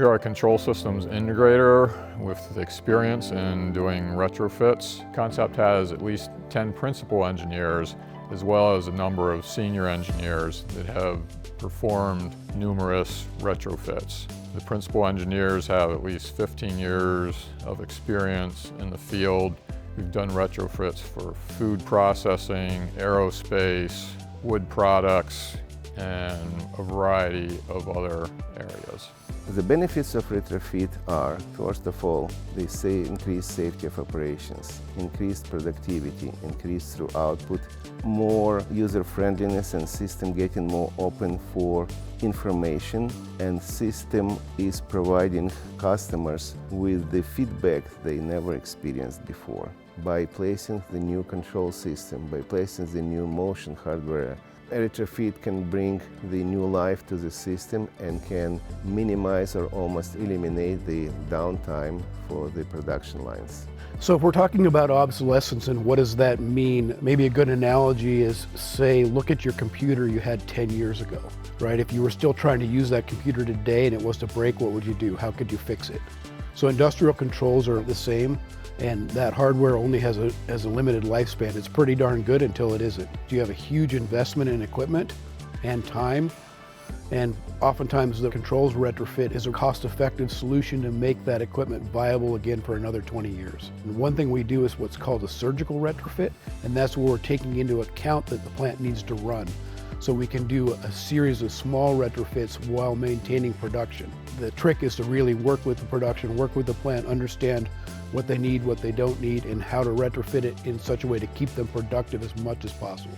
We are a control systems integrator with experience in doing retrofits. Concept has at least 10 principal engineers as well as a number of senior engineers that have performed numerous retrofits. The principal engineers have at least 15 years of experience in the field. We've done retrofits for food processing, aerospace, wood products, and a variety of other areas. The benefits of retrofit are, first of all, they say increased safety of operations, increased productivity, increased through output, more user friendliness and system getting more open for information, and system is providing customers with the feedback they never experienced before. By placing the new control system, by placing the new motion hardware, a retrofit can bring the new life to the system and can minimize or almost eliminate the downtime for the production lines. So if we're talking about obsolescence and what does that mean, maybe a good analogy is, say, look at your computer you had 10 years ago, right? If you were still trying to use that computer today and it was to break, what would you do? How could you fix it? So industrial controls are the same, and that hardware only has a limited lifespan. It's pretty darn good until it isn't. You have a huge investment in equipment and time, and oftentimes the controls retrofit is a cost-effective solution to make that equipment viable again for another 20 years. And one thing we do is what's called a surgical retrofit, and that's where we're taking into account that the plant needs to run. So we can do a series of small retrofits while maintaining production. The trick is to really work with the production, work with the plant, understand what they need, what they don't need, and how to retrofit it in such a way to keep them productive as much as possible.